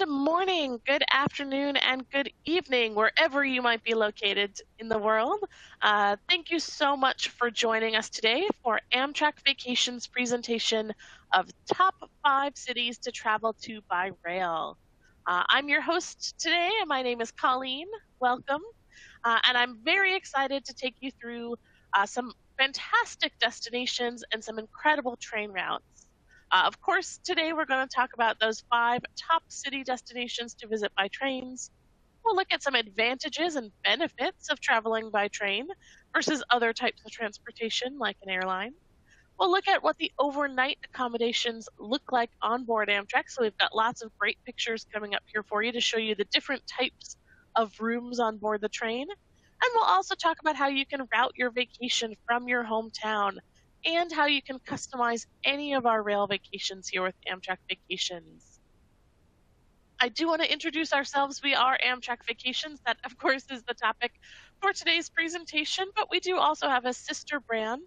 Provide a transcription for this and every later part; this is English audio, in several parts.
Good morning, good afternoon, and good evening, wherever you might be located in the world. Thank you so much for joining us today for Amtrak Vacations presentation of top 5 cities to travel to by rail. I'm your host today, and my name is Colleen. Welcome. And I'm very excited to take you through some fantastic destinations and some incredible train routes. Of course, today we're going to talk about those 5 top city destinations to visit by trains. We'll look at some advantages and benefits of traveling by train versus other types of transportation like an airline. We'll look at what the overnight accommodations look like on board Amtrak. So we've got lots of great pictures coming up here for you to show you the different types of rooms on board the train. And we'll also talk about how you can route your vacation from your hometown and how you can customize any of our rail vacations here with Amtrak Vacations. I do want to introduce ourselves. We are Amtrak Vacations. That, of course, is the topic for today's presentation, but we do also have a sister brand,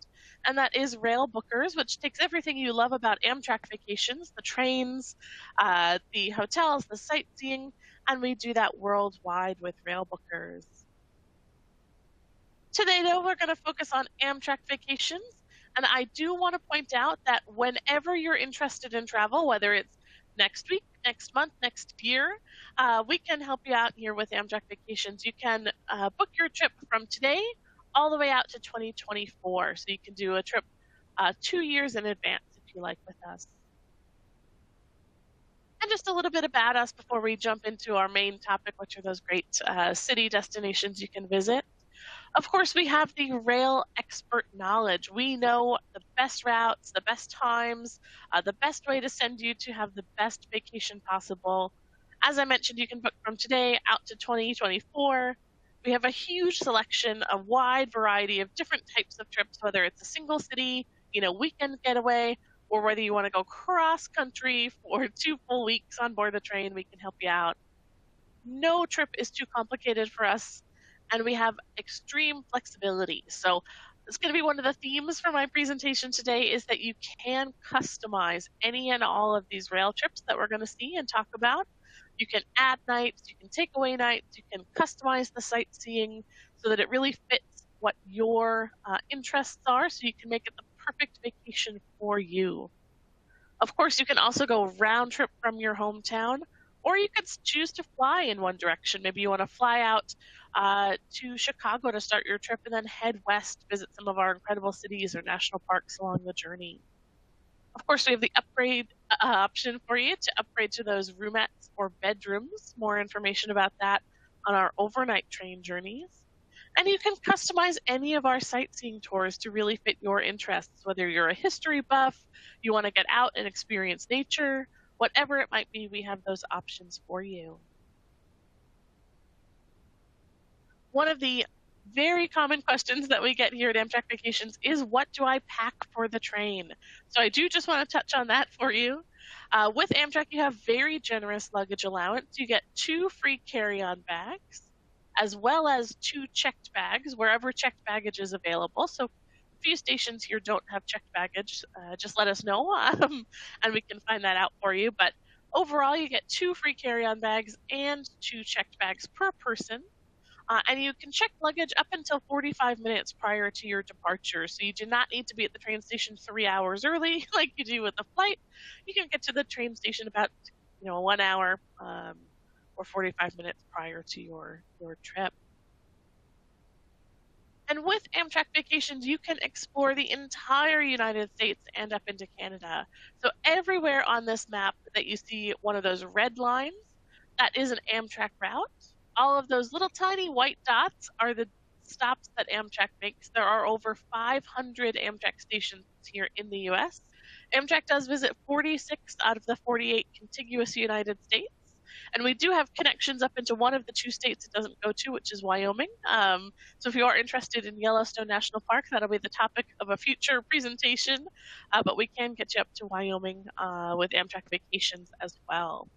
and that is Rail Bookers, which takes everything you love about Amtrak Vacations, the trains, the hotels, the sightseeing, and we do that worldwide with Rail Bookers. Today, though, we're going to focus on Amtrak Vacations, and I do want to point out that whenever you're interested in travel, whether it's next week, next month, next year, we can help you out here with Amtrak Vacations. You can book your trip from today all the way out to 2024. So you can do a trip 2 years in advance if you like with us. And just a little bit about us before we jump into our main topic, which are those great city destinations you can visit. Of course, we have the rail expert knowledge. We know the best routes, the best times, the best way to send you to have the best vacation possible. As I mentioned, you can book from today out to 2024. We have a huge selection, a wide variety of different types of trips, whether it's a single city, weekend getaway, or whether you want to go cross country for 2 full weeks on board the train, we can help you out. No trip is too complicated for us, and we have extreme flexibility. So it's going to be one of the themes for my presentation today is that you can customize any and all of these rail trips that we're going to see and talk about. You can add nights, you can take away nights, you can customize the sightseeing so that it really fits what your interests are, so you can make it the perfect vacation for you. Of course, you can also go round trip from your hometown, or you could choose to fly in one direction. Maybe you want to fly out to Chicago to start your trip and then head west, visit some of our incredible cities or national parks along the journey. Of course, we have the upgrade option for you to upgrade to those roomettes or bedrooms. More information about that on our overnight train journeys. And you can customize any of our sightseeing tours to really fit your interests, whether you're a history buff, you want to get out and experience nature, whatever it might be, we have those options for you. One of the very common questions that we get here at Amtrak Vacations is, what do I pack for the train? So I do just want to touch on that for you. With Amtrak, you have very generous luggage allowance. You get 2 free carry-on bags, as well as 2 checked bags, wherever checked baggage is available. So a few stations here don't have checked baggage. Just let us know, and we can find that out for you. But overall, you get 2 free carry-on bags and 2 checked bags per person. And you can check luggage up until 45 minutes prior to your departure. So you do not need to be at the train station 3 hours early like you do with the flight. You can get to the train station about 1 hour or 45 minutes prior to your trip. And with Amtrak Vacations, you can explore the entire United States and up into Canada. So everywhere on this map that you see one of those red lines, that is an Amtrak route. All of those little tiny white dots are the stops that Amtrak makes. There are over 500 Amtrak stations here in the US. Amtrak does visit 46 out of the 48 contiguous United States. And we do have connections up into one of the 2 states it doesn't go to, which is Wyoming. So if you are interested in Yellowstone National Park, that'll be the topic of a future presentation. But we can get you up to Wyoming with Amtrak Vacations as well.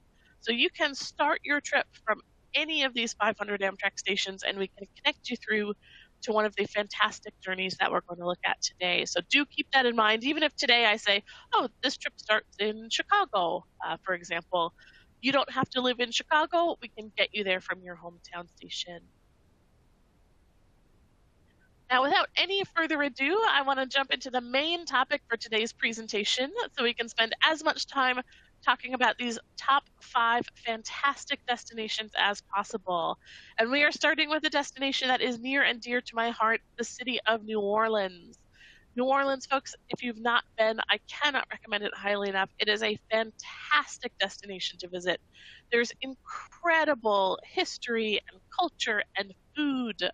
So you can start your trip from any of these 500 Amtrak stations, and we can connect you through to one of the fantastic journeys that we're going to look at today. So do keep that in mind. Even if today I say, oh, this trip starts in Chicago, for example, You don't have to live in Chicago. We can get you there from your hometown station. Now, without any further ado, I want to jump into the main topic for today's presentation so we can spend as much time talking about these top 5 fantastic destinations as possible. And we are starting with a destination that is near and dear to my heart, the city of New Orleans. New Orleans, folks, if you've not been, I cannot recommend it highly enough. It is a fantastic destination to visit. There's incredible history and culture and food.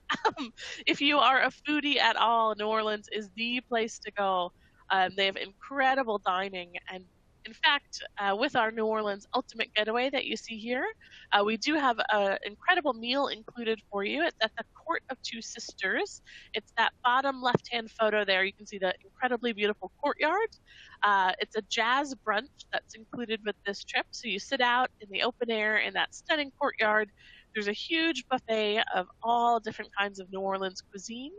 If you are a foodie at all, New Orleans is the place to go. They have incredible dining. And in fact, with our New Orleans Ultimate Getaway that you see here, we do have an incredible meal included for you. It's at the Court of Two Sisters. It's that bottom left-hand photo there. You can see the incredibly beautiful courtyard. It's a jazz brunch that's included with this trip. So you sit out in the open air in that stunning courtyard. There's a huge buffet of all different kinds of New Orleans cuisine,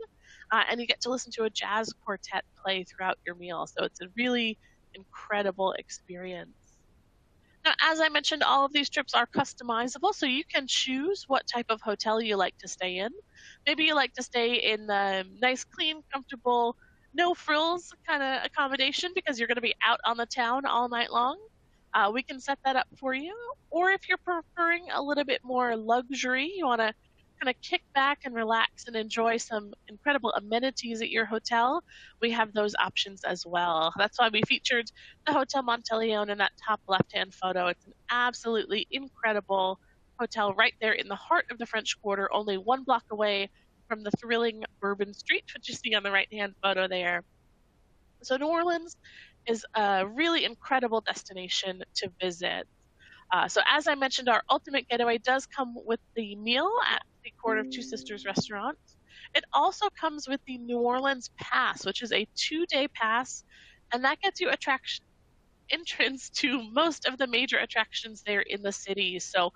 and you get to listen to a jazz quartet play throughout your meal. So it's a really incredible experience. Now, as I mentioned, all of these trips are customizable, so you can choose what type of hotel you like to stay in. Maybe you like to stay in the nice, clean, comfortable, no frills kind of accommodation because you're going to be out on the town all night long. We can set that up for you. Or if you're preferring a little bit more luxury, you want to kind of kick back and relax and enjoy some incredible amenities at your hotel, we have those options as well. That's why we featured the Hotel Monteleone in that top left-hand photo. It's an absolutely incredible hotel right there in the heart of the French Quarter, only 1 block away from the thrilling Bourbon Street, which you see on the right-hand photo there. So New Orleans is a really incredible destination to visit. So as I mentioned, our Ultimate Getaway does come with the meal at the Court of Two Sisters restaurant. It also comes with the New Orleans Pass, which is a 2-day pass, and that gets you entrance to most of the major attractions there in the city. So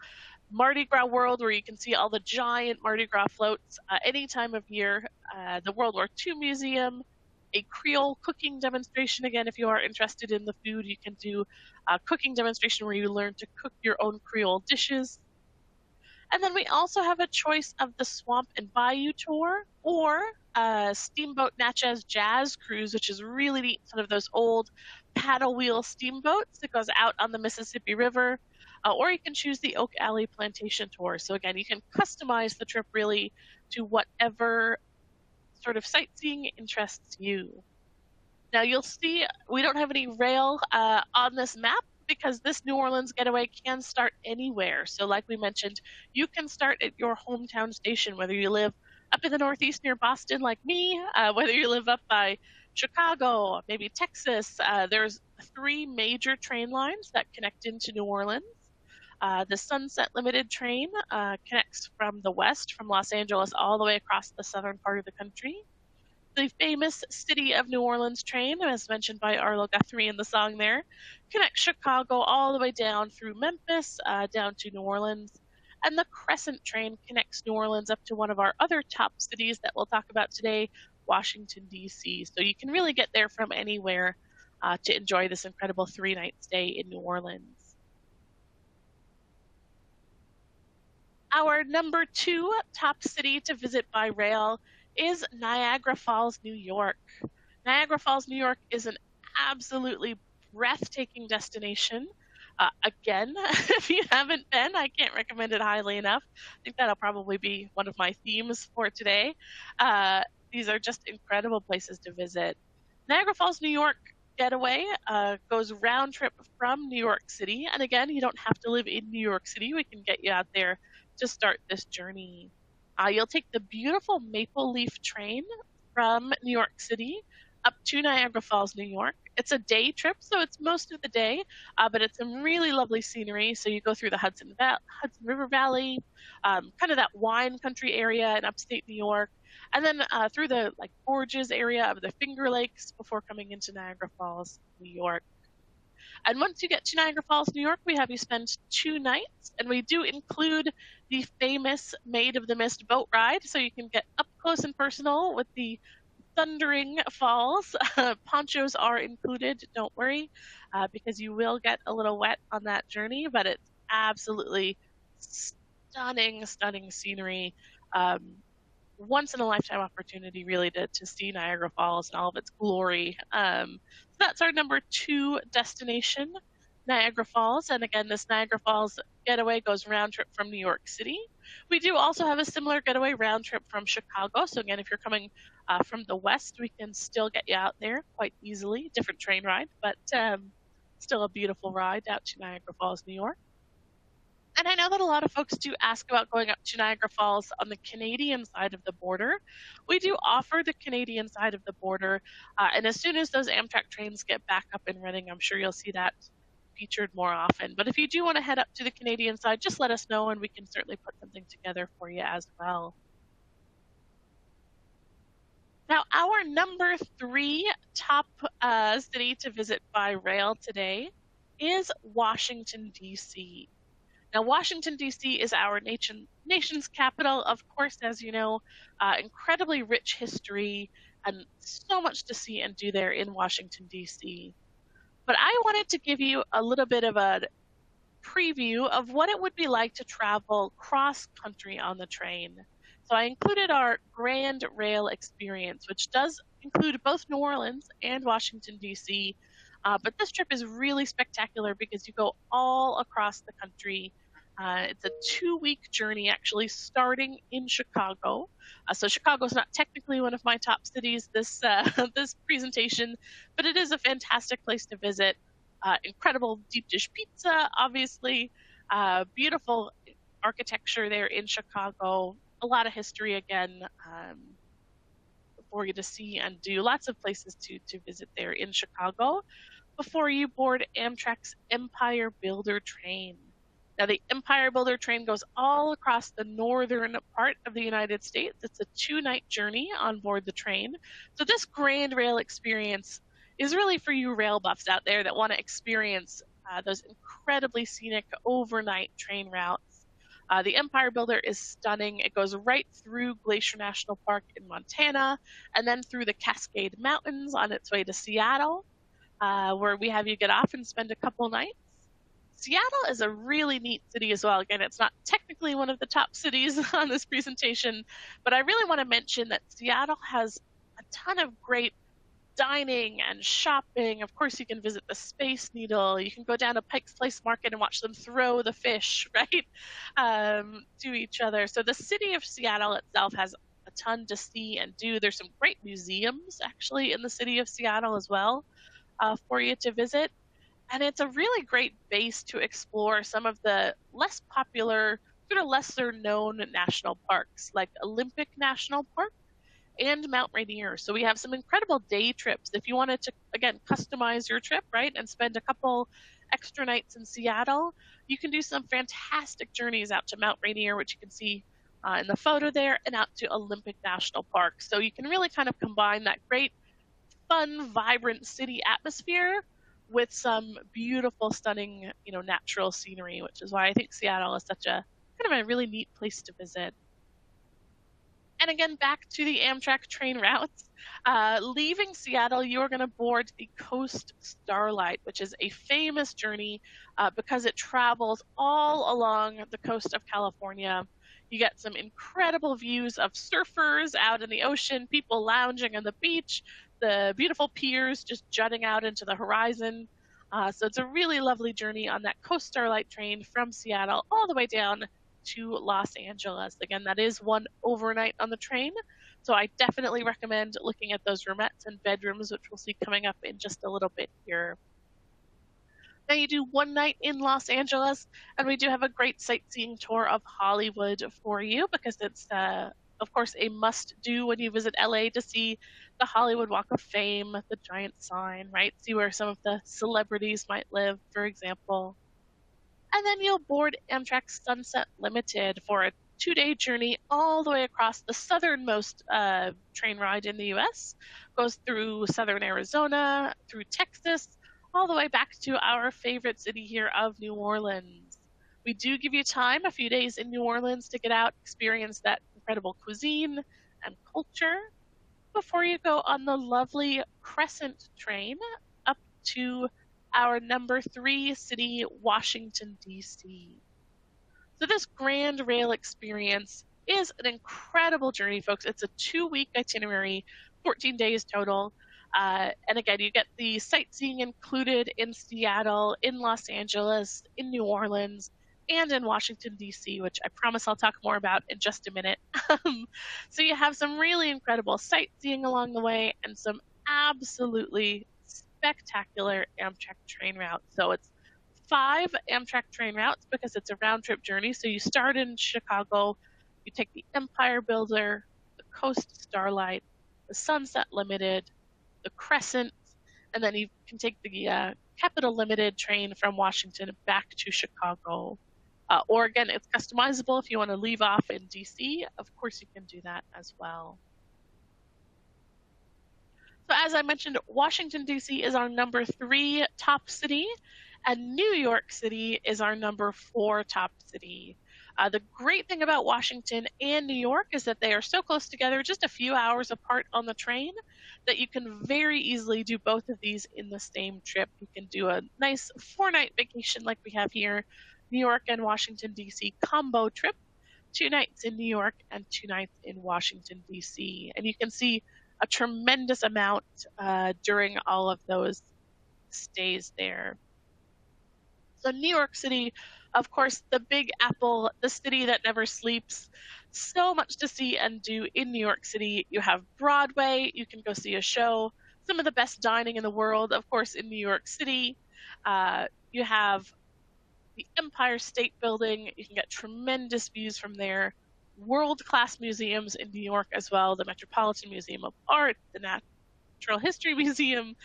Mardi Gras World, where you can see all the giant Mardi Gras floats any time of year, the World War II Museum, a Creole cooking demonstration. Again, if you are interested in the food, you can do a cooking demonstration where you learn to cook your own Creole dishes. And then we also have a choice of the Swamp and Bayou Tour or Steamboat Natchez Jazz Cruise, which is really neat, sort of those old paddle wheel steamboats that goes out on the Mississippi River. Or you can choose the Oak Alley Plantation Tour. So again, you can customize the trip really to whatever sort of sightseeing interests you. Now you'll see we don't have any rail on this map because this New Orleans getaway can start anywhere. So like we mentioned, you can start at your hometown station, whether you live up in the Northeast near Boston like me, whether you live up by Chicago, maybe Texas. There's 3 major train lines that connect into New Orleans. The Sunset Limited train connects from the west, from Los Angeles, all the way across the southern part of the country. The famous City of New Orleans train, as mentioned by Arlo Guthrie in the song there, connects Chicago all the way down through Memphis, down to New Orleans. And the Crescent train connects New Orleans up to one of our other top cities that we'll talk about today, Washington, D.C. So you can really get there from anywhere to enjoy this incredible 3-night stay in New Orleans. Our number 2 top city to visit by rail is Niagara Falls, New York. Niagara Falls, New York is an absolutely breathtaking destination. Again, if you haven't been, I can't recommend it highly enough. I think that'll probably be one of my themes for today. These are just incredible places to visit. Niagara Falls, New York getaway goes round trip from New York City. And again, you don't have to live in New York City. We can get you out there to start this journey. You'll take the beautiful Maple Leaf train from New York City up to Niagara Falls, New York. It's a day trip, so it's most of the day, but it's some really lovely scenery. So you go through the Hudson River Valley, kind of that wine country area in upstate New York, and then through the gorges area of the Finger Lakes before coming into Niagara Falls, New York. And once you get to Niagara Falls, New York, we have you spend 2 nights, and we do include the famous Maid of the Mist boat ride, so you can get up close and personal with the thundering falls. Ponchos are included, don't worry, because you will get a little wet on that journey, but it's absolutely stunning, stunning scenery. Um, Once in a lifetime opportunity, really, to see Niagara Falls and all of its glory. So that's our number two destination, Niagara Falls. And again, this Niagara Falls getaway goes round trip from New York City. We do also have a similar getaway round trip from Chicago. So again, if you're coming from the west, we can still get you out there quite easily. Different train ride, but still a beautiful ride out to Niagara Falls, New York. And I know that a lot of folks do ask about going up to Niagara Falls on the Canadian side of the border. We do offer the Canadian side of the border, and as soon as those Amtrak trains get back up and running, I'm sure you'll see that featured more often. But if you do want to head up to the Canadian side, just let us know and we can certainly put something together for you as well. Now, our number three top city to visit by rail today is Washington, D.C. Now, Washington, D.C. is our nation's capital. Of course, as you know, incredibly rich history and so much to see and do there in Washington, D.C. But I wanted to give you a little bit of a preview of what it would be like to travel cross country on the train. So I included our Grand Rail experience, which does include both New Orleans and Washington, D.C. But this trip is really spectacular because you go all across the country. It's a 2 week journey, actually, starting in Chicago. So Chicago is not technically one of my top cities this this presentation, but it is a fantastic place to visit. Incredible deep dish pizza, obviously. Beautiful architecture there in Chicago. A lot of history again for you to see and do. Lots of places to visit there in Chicago before you board Amtrak's Empire Builder train. Now, the Empire Builder train goes all across the northern part of the United States. It's a 2 night journey on board the train. So, this Grand Rail experience is really for you rail buffs out there that want to experience those incredibly scenic overnight train routes. The Empire Builder is stunning. It goes right through Glacier National Park in Montana and then through the Cascade Mountains on its way to Seattle, where we have you get off and spend a couple nights. Seattle is a really neat city as well. Again, it's not technically one of the top cities on this presentation, but I really want to mention that Seattle has a ton of great dining and shopping. Of course, you can visit the Space Needle. You can go down to Pike's Place Market and watch them throw the fish, right, to each other. So the city of Seattle itself has a ton to see and do. There's some great museums, actually, in the city of Seattle as well for you to visit. And it's a really great base to explore some of the less popular, sort of lesser known national parks, like Olympic National Park and Mount Rainier. So we have some incredible day trips. If you wanted to, again, customize your trip, right, and spend a couple extra nights in Seattle, you can do some fantastic journeys out to Mount Rainier, which you can see in the photo there, and out to Olympic National Park. So you can really kind of combine that great, fun, vibrant city atmosphere with some beautiful, stunning, natural scenery, which is why I think Seattle is such a kind of a really neat place to visit. And again, back to the Amtrak train routes. Leaving Seattle, you are going to board the Coast Starlight, which is a famous journey because it travels all along the coast of California. You get some incredible views of surfers out in the ocean, people lounging on the beach, the beautiful piers just jutting out into the horizon. So it's a really lovely journey on that Coast Starlight train from Seattle all the way down to Los Angeles. Again, that is one overnight on the train. So I definitely recommend looking at those roomettes and bedrooms, which we'll see coming up in just a little bit here. Now you do one night in Los Angeles, and we do have a great sightseeing tour of Hollywood for you because it's, of course, a must-do when you visit LA to see the Hollywood Walk of Fame, the giant sign, right? See where some of the celebrities might live, for example. And then you'll board Amtrak Sunset Limited for a 2 day journey all the way across the southernmost train ride in the US. Goes through southern Arizona, through Texas, all the way back to our favorite city here of New Orleans. We do give you time, a few days in New Orleans, to get out, experience that incredible cuisine and culture before you go on the lovely Crescent train up to our number 3 city, Washington, D.C. So this grand rail experience is an incredible journey, folks. It's a 2-week itinerary, 14 days total. And again, you get the sightseeing included in Seattle, in Los Angeles, in New Orleans, and in Washington, D.C., which I promise I'll talk more about in just a minute. So you have some really incredible sightseeing along the way and some absolutely spectacular Amtrak train routes. So it's 5 Amtrak train routes because it's a round trip journey. So you start in Chicago, you take the Empire Builder, the Coast Starlight, the Sunset Limited, the Crescent, and then you can take the Capital Limited train from Washington back to Chicago. Or again, it's customizable if you want to leave off in DC. Of course, you can do that as well. So, as I mentioned, Washington, D.C. is our number 3 top city, and New York City is our number 4 top city. The great thing about Washington and New York is that they are so close together, just a few hours apart on the train, that you can very easily do both of these in the same trip. You can do a nice 4-night vacation like we have here, New York and Washington, D.C. combo trip, 2 nights in New York and 2 nights in Washington, D.C. And you can see a tremendous amount during all of those stays there. So New York City, of course, the Big Apple, the city that never sleeps. So much to see and do in New York City. You have Broadway, you can go see a show, some of the best dining in the world, of course, in New York City. You have the Empire State Building, you can get tremendous views from there. World-class museums in New York as well, the Metropolitan Museum of Art, the Natural History Museum.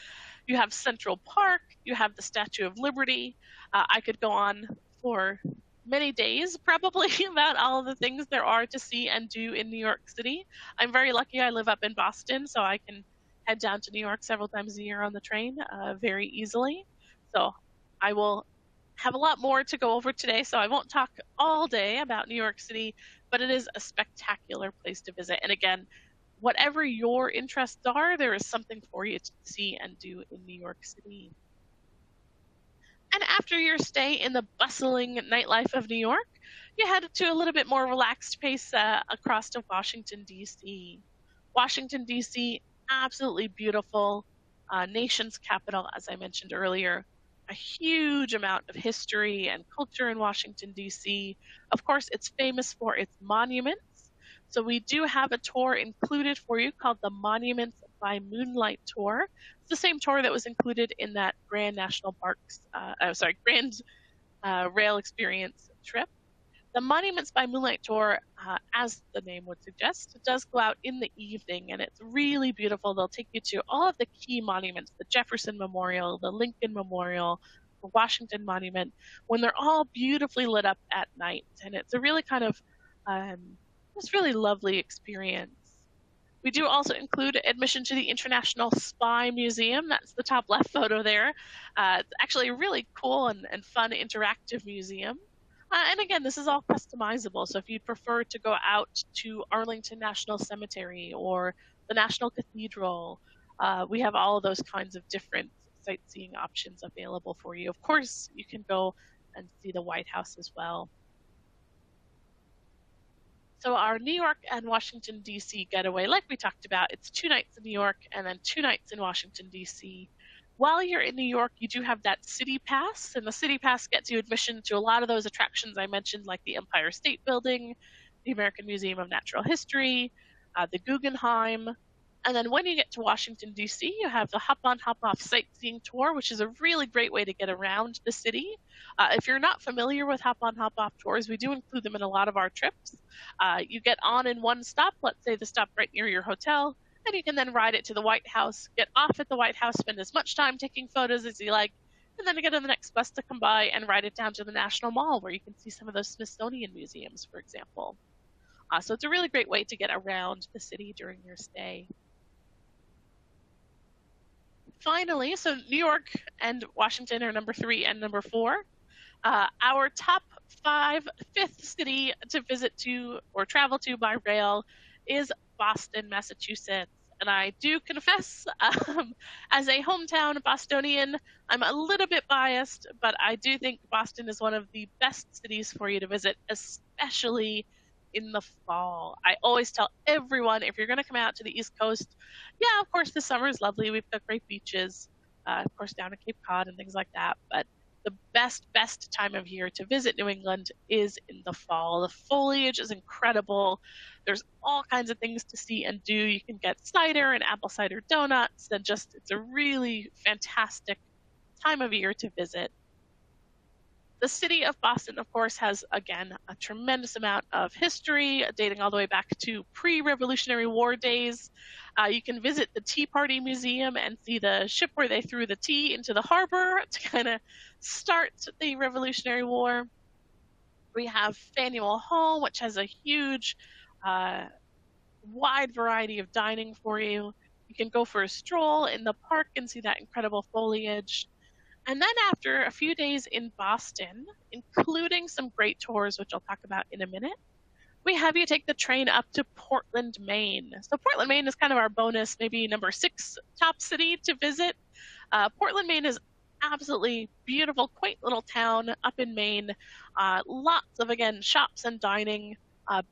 You have Central Park, you have the Statue of Liberty. I could go on for many days probably about all of the things there are to see and do in New York City. I'm very lucky I live up in Boston, so I can head down to New York several times a year on the train very easily. So I will have a lot more to go over today, so I won't talk all day about New York City, but it is a spectacular place to visit. And again, whatever your interests are, there is something for you to see and do in New York City. And after your stay in the bustling nightlife of New York, you head to a little bit more relaxed pace across to Washington, D.C. Washington, D.C., absolutely beautiful, nation's capital, as I mentioned earlier. A huge amount of history and culture in Washington, D.C. Of course, it's famous for its monuments. So we do have a tour included for you called the Monuments by Moonlight Tour. It's the same tour that was included in that Grand National Parks, Grand Rail Experience trip. The Monuments by Moonlight Tour, as the name would suggest, does go out in the evening, and it's really beautiful. They'll take you to all of the key monuments, the Jefferson Memorial, the Lincoln Memorial, the Washington Monument, when they're all beautifully lit up at night. And it's a really kind of, just really lovely experience. We do also include admission to the International Spy Museum. That's the top left photo there. It's actually a really cool and fun interactive museum. And again, this is all customizable. So if you'd prefer to go out to Arlington National Cemetery or the National Cathedral, we have all of those kinds of different sightseeing options available for you. Of course, you can go and see the White House as well. So our New York and Washington, D.C. getaway, like we talked about, it's 2 nights in New York and then 2 nights in Washington, D.C. While you're in New York, you do have that City Pass, and the City Pass gets you admission to a lot of those attractions I mentioned, like the Empire State Building, the American Museum of Natural History, the Guggenheim. And then when you get to Washington, D.C., you have the Hop On, Hop Off sightseeing tour, which is a really great way to get around the city. If you're not familiar with Hop On, Hop Off tours, we do include them in a lot of our trips. You get on in one stop, let's say the stop right near your hotel, and you can then ride it to the White House, get off at the White House, spend as much time taking photos as you like, and then get on the next bus to come by and ride it down to the National Mall, where you can see some of those Smithsonian museums, for example. So it's a really great way to get around the city during your stay. Finally, so New York and Washington are number 3 and number 4. Our top 5th city to visit to or travel to by rail is Boston, Massachusetts. And I do confess, as a hometown Bostonian, I'm a little bit biased, but I do think Boston is one of the best cities for you to visit, especially in the fall. I always tell everyone, if you're going to come out to the East Coast, yeah, of course, the summer is lovely. We've got great beaches, of course, down at Cape Cod and things like that. But the best time of year to visit New England is in the fall. The foliage is incredible. There's all kinds of things to see and do. You can get cider and apple cider donuts, and just it's a really fantastic time of year to visit. The city of Boston, of course, has, again, a tremendous amount of history dating all the way back to pre Revolutionary War days. You can visit the Tea Party Museum and see the ship where they threw the tea into the harbor to kind of start the Revolutionary War. We have Faneuil Hall, which has a huge, wide variety of dining for you. You can go for a stroll in the park and see that incredible foliage. And then after a few days in Boston, including some great tours, which I'll talk about in a minute, we have you take the train up to Portland, Maine. So Portland, Maine is kind of our bonus, maybe number 6 top city to visit. Portland, Maine is absolutely beautiful, quaint little town up in Maine. Lots of, again, shops and dining.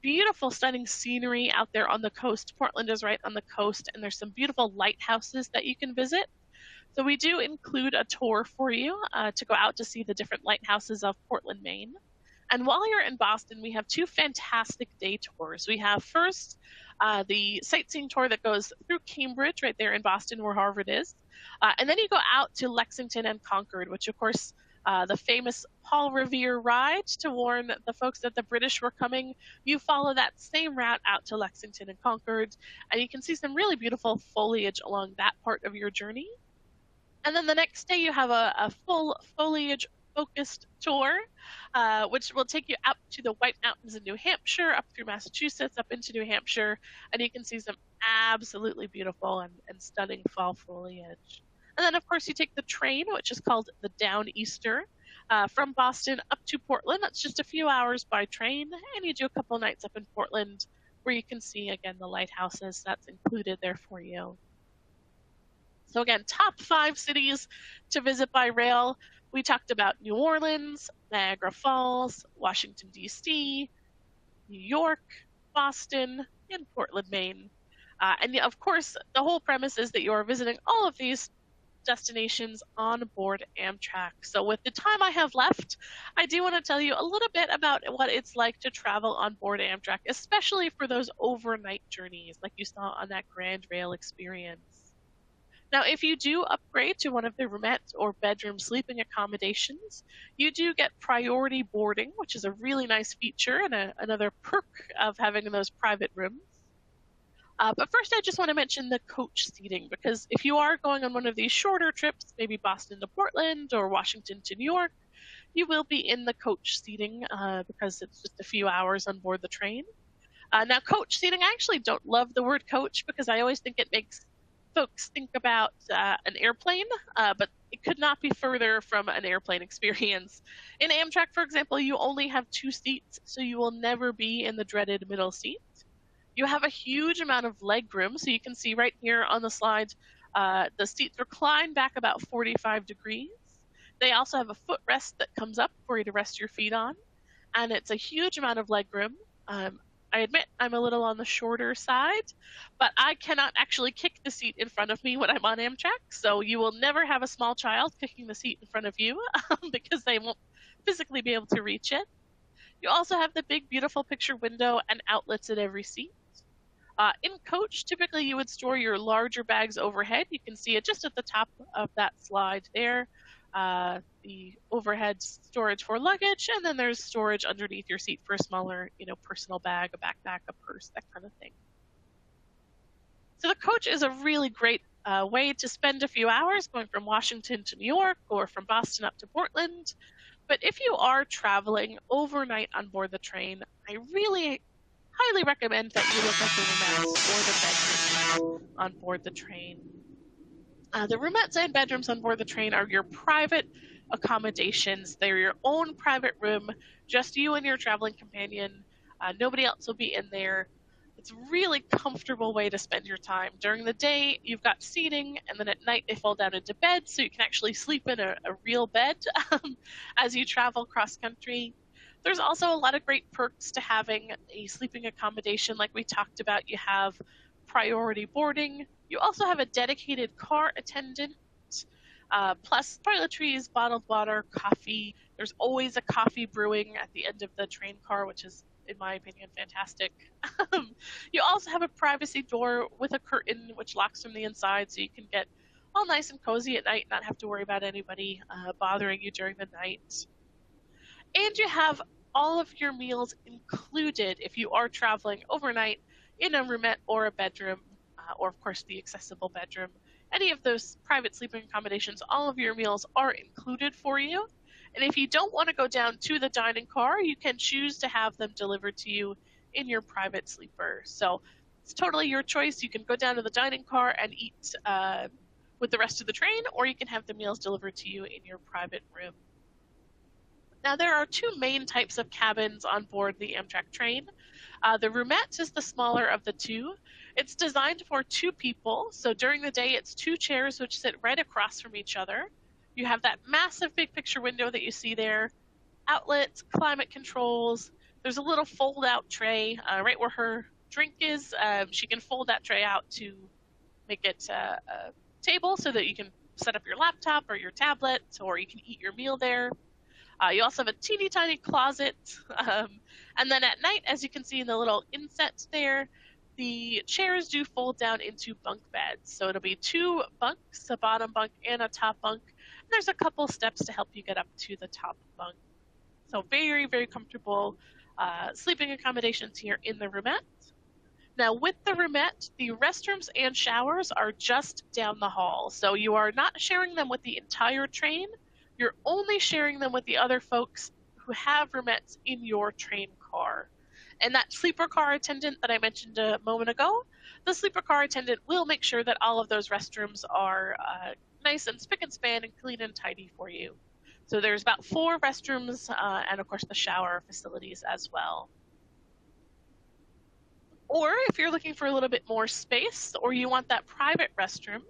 Beautiful, stunning scenery out there on the coast. Portland is right on the coast, and there's some beautiful lighthouses that you can visit. So we do include a tour for you to go out to see the different lighthouses of Portland, Maine. And while you're in Boston, we have 2 fantastic day tours. We have first the sightseeing tour that goes through Cambridge, right there in Boston where Harvard is. And then you go out to Lexington and Concord, which, of course, the famous Paul Revere ride to warn the folks that the British were coming. You follow that same route out to Lexington and Concord, and you can see some really beautiful foliage along that part of your journey. And then the next day you have a full foliage focused tour, which will take you out to the White Mountains in New Hampshire, up through Massachusetts, up into New Hampshire, and you can see some absolutely beautiful and stunning fall foliage. And then, of course, you take the train, which is called the Downeaster, from Boston up to Portland. That's just a few hours by train, and you do a couple nights up in Portland where you can see, again, the lighthouses. That's included there for you. So again, top 5 cities to visit by rail. We talked about New Orleans, Niagara Falls, Washington, D.C., New York, Boston, and Portland, Maine. And of course, the whole premise is that you are visiting all of these destinations on board Amtrak. So with the time I have left, I do want to tell you a little bit about what it's like to travel on board Amtrak, especially for those overnight journeys like you saw on that Grand Rail experience. Now, if you do upgrade to one of the roomette or bedroom sleeping accommodations, you do get priority boarding, which is a really nice feature and another perk of having those private rooms. But first, I just want to mention the coach seating, because if you are going on one of these shorter trips, maybe Boston to Portland or Washington to New York, you will be in the coach seating because it's just a few hours on board the train. Now, coach seating, I actually don't love the word coach because I always think it makes folks think about an airplane, but it could not be further from an airplane experience. In Amtrak, for example, you only have 2 seats, so you will never be in the dreaded middle seat. You have a huge amount of leg room, so you can see right here on the slide, the seats recline back about 45 degrees. They also have a footrest that comes up for you to rest your feet on, and it's a huge amount of leg room. I admit I'm a little on the shorter side, but I cannot actually kick the seat in front of me when I'm on Amtrak, so you will never have a small child kicking the seat in front of you because they won't physically be able to reach it. You also have the big, beautiful picture window and outlets at every seat. In coach, typically you would store your larger bags overhead. You can see it just at the top of that slide there. The overhead storage for luggage, and then there's storage underneath your seat for a smaller, personal bag, a backpack, a purse, that kind of thing. So the coach is a really great way to spend a few hours going from Washington to New York or from Boston up to Portland. But if you are traveling overnight on board the train, I really highly recommend that you look at the roomettes or the bedrooms on board the train. The roomettes and bedrooms on board the train are your private accommodations. They're your own private room, just you and your traveling companion. Nobody else will be in there. It's a really comfortable way to spend your time. During the day, you've got seating, and then at night they fold down into bed, so you can actually sleep in a real bed as you travel cross country. There's also a lot of great perks to having a sleeping accommodation like we talked about. You have priority boarding. You also have a dedicated car attendant, plus toiletries, bottled water, coffee. There's always a coffee brewing at the end of the train car, which is, in my opinion, fantastic. You also have a privacy door with a curtain which locks from the inside, so you can get all nice and cozy at night, not have to worry about anybody bothering you during the night. And you have all of your meals included if you are traveling overnight in a roomette or a bedroom, or of course the accessible bedroom. Any of those private sleeping accommodations, all of your meals are included for you. And if you don't want to go down to the dining car, you can choose to have them delivered to you in your private sleeper. So it's totally your choice. You can go down to the dining car and eat with the rest of the train, or you can have the meals delivered to you in your private room. Now, there are two main types of cabins on board the Amtrak train. The roomette is the smaller of the two. It's designed for two people, so during the day it's two chairs which sit right across from each other. You have that massive big picture window that you see there, outlets, climate controls. There's a little fold-out tray right where her drink is. She can fold that tray out to make it a table so that you can set up your laptop or your tablet, or you can eat your meal there. You also have a teeny tiny closet. And then at night, as you can see in the little inset there, the chairs do fold down into bunk beds. So it'll be two bunks, a bottom bunk and a top bunk. And there's a couple steps to help you get up to the top bunk. So very, very comfortable sleeping accommodations here in the roomette. Now, with the roomette, the restrooms and showers are just down the hall. So you are not sharing them with the entire train. You're only sharing them with the other folks who have roomettes in your train car. And that sleeper car attendant that I mentioned a moment ago, the sleeper car attendant will make sure that all of those restrooms are nice and spick and span and clean and tidy for you. So there's about 4 restrooms and, of course, the shower facilities as well. Or if you're looking for a little bit more space or you want that private restroom,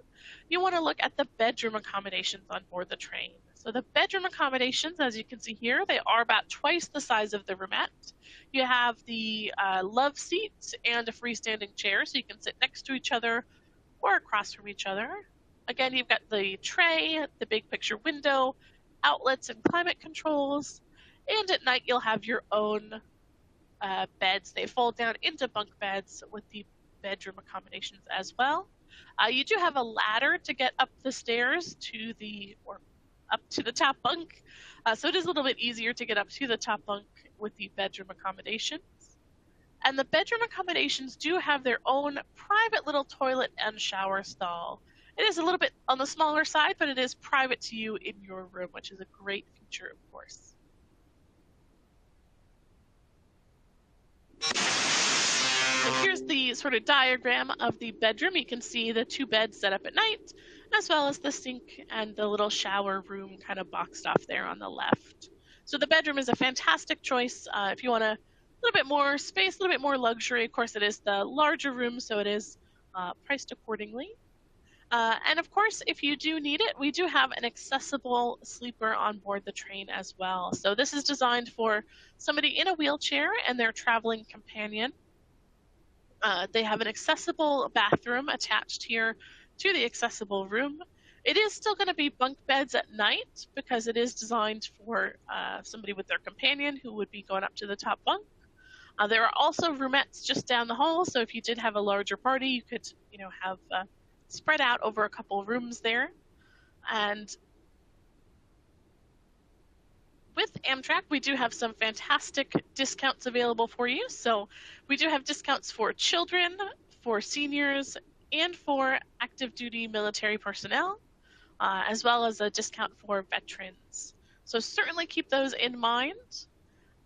you want to look at the bedroom accommodations on board the train. So the bedroom accommodations, as you can see here, they are about twice the size of the roomette. You have the love seats and a freestanding chair, so you can sit next to each other or across from each other. Again, you've got the tray, the big picture window, outlets and climate controls, and at night you'll have your own beds. They fold down into bunk beds with the bedroom accommodations as well. You do have a ladder to get up the stairs to up to the top bunk. So it is a little bit easier to get up to the top bunk with the bedroom accommodations. And the bedroom accommodations do have their own private little toilet and shower stall. It is a little bit on the smaller side, but it is private to you in your room, which is a great feature, of course. So here's the sort of diagram of the bedroom. You can see the 2 beds set up at night, as well as the sink and the little shower room kind of boxed off there on the left. So the bedroom is a fantastic choice if you want a little bit more space, a little bit more luxury. Of course, it is the larger room, so it is priced accordingly. And of course, if you do need it, we do have an accessible sleeper on board the train as well. So this is designed for somebody in a wheelchair and their traveling companion. They have an accessible bathroom attached here to the accessible room. It is still going to be bunk beds at night because it is designed for somebody with their companion who would be going up to the top bunk. There are also roomettes just down the hall, so if you did have a larger party, you could, have spread out over a couple rooms there. And with Amtrak, we do have some fantastic discounts available for you. So we do have discounts for children, for seniors, and for active duty military personnel, as well as a discount for veterans. So certainly keep those in mind.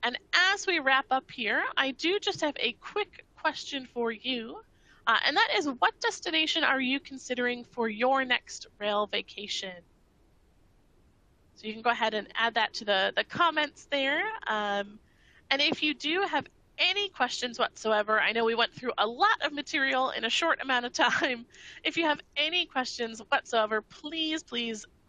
And as we wrap up here, I do just have a quick question for you. And that is, what destination are you considering for your next rail vacation? So you can go ahead and add that to the comments there. And if you do have any questions whatsoever, I know we went through a lot of material in a short amount of time. If you have any questions whatsoever, please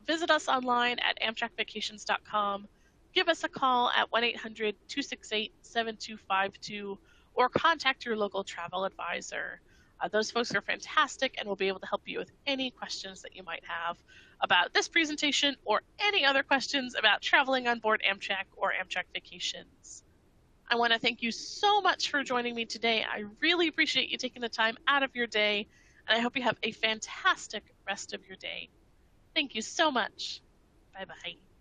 visit us online at amtrakvacations.com. Give us a call at 1-800-268-7252 or contact your local travel advisor. Those folks are fantastic and will be able to help you with any questions that you might have about this presentation or any other questions about traveling on board Amtrak or Amtrak Vacations. I want to thank you so much for joining me today. I really appreciate you taking the time out of your day, and I hope you have a fantastic rest of your day. Thank you so much. Bye bye.